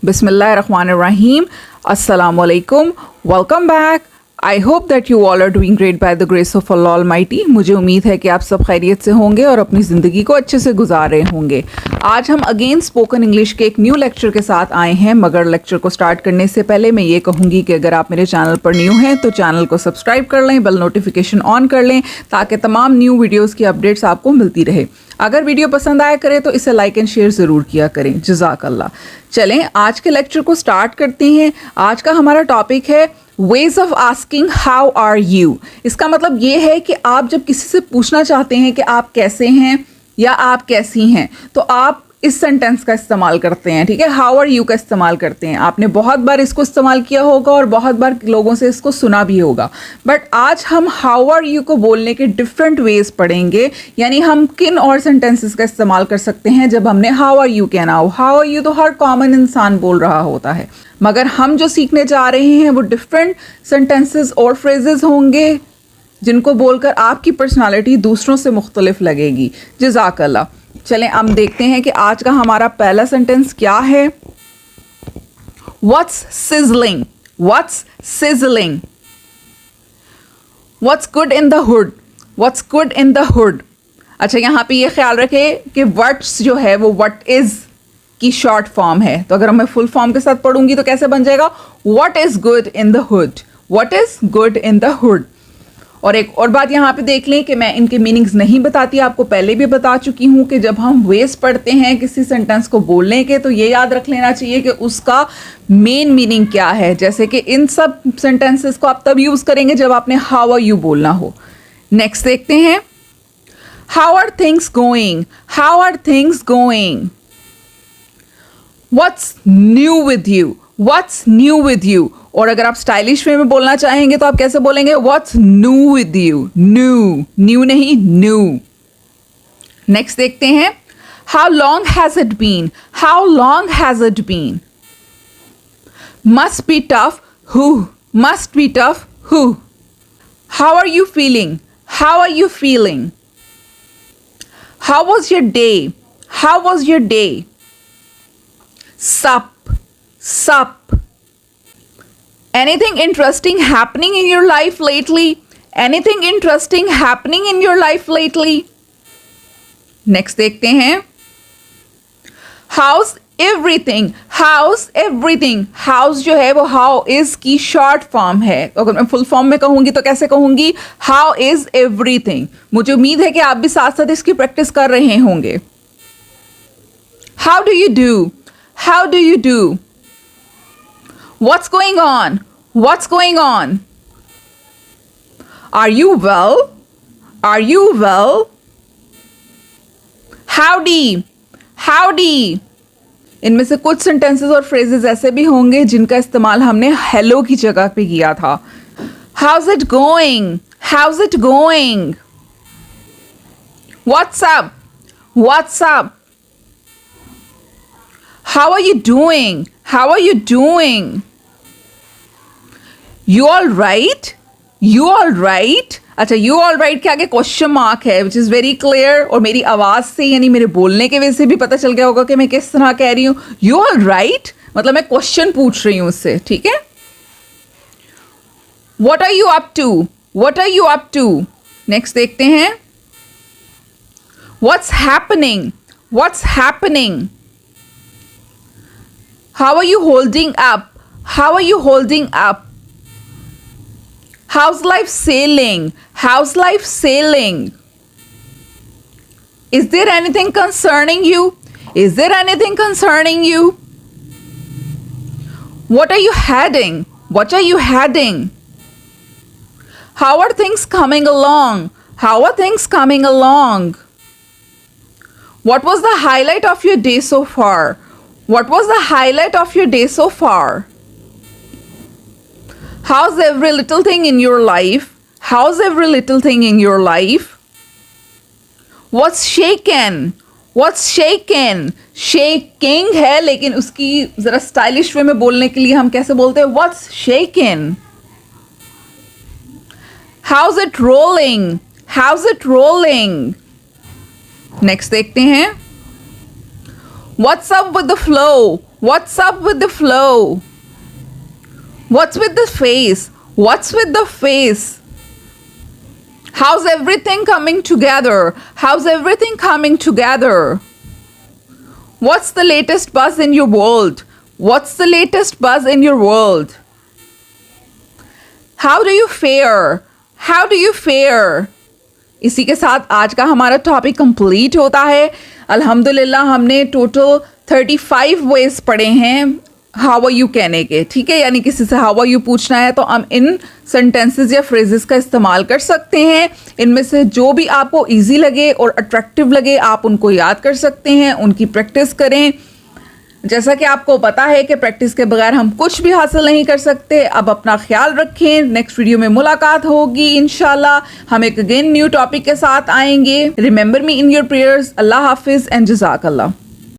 Bismillahirrahmanirrahim. Assalamualaikum. Welcome back. I hope that you all are doing great by the grace of Allah almighty. मुझे उम्मीद है कि आप सब खैरियत से होंगे और अपनी ज़िंदगी को अच्छे से गुजार रहे होंगे। आज हम अगेन स्पोकन इंग्लिश के एक न्यू लेक्चर के साथ आए हैं, मगर लेक्चर को स्टार्ट करने से पहले मैं ये कहूँगी कि अगर आप मेरे चैनल पर न्यू हैं तो चैनल को सब्सक्राइब कर लें, बेल नोटिफिकेशन ऑन कर लें ताकि तमाम न्यू वीडियोज़ की अपडेट्स आपको मिलती रहे। अगर वीडियो पसंद आया करे तो इसे लाइक एंड शेयर ज़रूर किया करें। जज़ाकल्लाह। चलें आज के लेक्चर को स्टार्ट करते हैं। आज का हमारा टॉपिक है ways of asking how are you. इसका मतलब ये है कि आप जब किसी से पूछना चाहते हैं कि आप कैसे हैं या आप कैसी हैं तो आप इस सेंटेंस का इस्तेमाल करते हैं, ठीक है। हाउ आर यू का इस्तेमाल करते हैं। आपने बहुत बार इसको इस्तेमाल किया होगा और बहुत बार लोगों से इसको सुना भी होगा, बट आज हम हाउ आर यू को बोलने के डिफरेंट वेज पढ़ेंगे। यानी हम किन और सेंटेंसेस का इस्तेमाल कर सकते हैं जब हमने हाउ आर यू कहना हो। हाउ आर यू तो हर कॉमन इंसान बोल रहा होता है, मगर हम जो सीखने जा रहे हैं वो डिफरेंट सेंटेंसेस और फ्रेजेस होंगे जिनको बोलकर आपकी पर्सनालिटी दूसरों से मुख्तलिफ लगेगी। जज़ाकल्लाह। चलें हम देखते हैं कि आज का हमारा पहला सेंटेंस क्या है। What's sizzling? What's sizzling? What's good in the hood? What's good in the hood? अच्छा, यहाँ पे ये ख्याल रखें कि what's जो है वो what is की शॉर्ट फॉर्म है, तो अगर मैं फुल फॉर्म के साथ पढ़ूंगी तो कैसे बन जाएगा? What is good in the hood? What is good in the hood? और एक और बात यहाँ पे देख लें कि मैं इनके मीनिंग्स नहीं बताती, आपको पहले भी बता चुकी हूँ कि जब हम वेज पढ़ते हैं किसी सेंटेंस को बोलने के तो ये याद रख लेना चाहिए कि उसका मेन मीनिंग क्या है। जैसे कि इन सब सेंटेंसेस को आप तब यूज़ करेंगे जब आपने हाउ आर यू बोलना हो। नेक्स्ट देखते हैं, how are things going? How are things going? What's new with you? What's new with you? और अगर आप स्टाइलिश वे में बोलना चाहेंगे तो आप कैसे बोलेंगे? What's new with you? New, new नहीं, न्यू। नेक्स्ट देखते हैं, how long has it been? How long has it been? Must be tough, huh? Must be tough, huh? How are you feeling? How are you feeling? How was your day? How was your day? sup, sup. Anything interesting happening in your life lately? Anything interesting happening in your life lately? Next देखते हैं, how's everything? How's everything? How's जो है वो how is की short form है। अगर मैं full form में कहूँगी तो कैसे कहूँगी? How is everything? मुझे उम्मीद है कि आप भी साथ साथ इसकी प्रैक्टिस कर रहे होंगे। How do you do? How do you do? What's going on? What's going on? Are you well? Are you well? Howdy. Howdy. इनमें से कुछ सेंटेंसेस और फ्रेजेस ऐसे भी होंगे जिनका इस्तेमाल हमने हेलो की जगह पे किया था। How's it going? How's it going? What's up? What's up? How are you doing? How are you doing? You all right? You all right? अच्छा, you all right के आगे क्वेश्चन मार्क है, which is very clear। और मेरी आवाज़ से यानी मेरे बोलने के वजह से भी पता चल गया होगा कि मैं किस तरह कह रही हूँ। You all right? मतलब मैं क्वेश्चन पूछ रही हूँ उससे, ठीक है। What are you up to? What are you up to? Next देखते हैं, What's happening? What's happening? How are you holding up? How are you holding up? How's life sailing? How's life sailing? Is there anything concerning you? Is there anything concerning you? What are you heading? What are you heading? How are things coming along? How are things coming along? What was the highlight of your day so far? What was the highlight of your day so far? How's every little thing in your life? How's every little thing in your life? What's shaken? What's shaken? Shaking है, लेकिन उसकी ज़रा stylish वे में बोलने के लिए हम कैसे बोलते हैं? What's shaken? How's it rolling? How's it rolling? Next देखते हैं, What's up with the flow? What's up with the flow? What's with the face? What's with the face? How's everything coming together? How's everything coming together? What's the latest buzz in your world? What's the latest buzz in your world? How do you fare? How do you fare? इसी के साथ आज का हमारा topic complete होता है। अल्हम्दुलिल्लाह हमने टोटल 35 वेज पढ़े हैं हाउ आर यू कहने के, ठीक है। यानी किसी से हाउ आर यू पूछना है तो हम इन सेंटेंसेस या फ्रेजेस का इस्तेमाल कर सकते हैं। इनमें से जो भी आपको इजी लगे और अट्रैक्टिव लगे आप उनको याद कर सकते हैं, उनकी प्रैक्टिस करें। जैसा कि आपको पता है कि प्रैक्टिस के बगैर हम कुछ भी हासिल नहीं कर सकते। अब अपना ख्याल रखें, नेक्स्ट वीडियो में मुलाकात होगी इंशाल्लाह। हम एक अगेन न्यू टॉपिक के साथ आएंगे। Remember me in your prayers. अल्लाह हाफिज़ एंड जज़ाकल्लाह।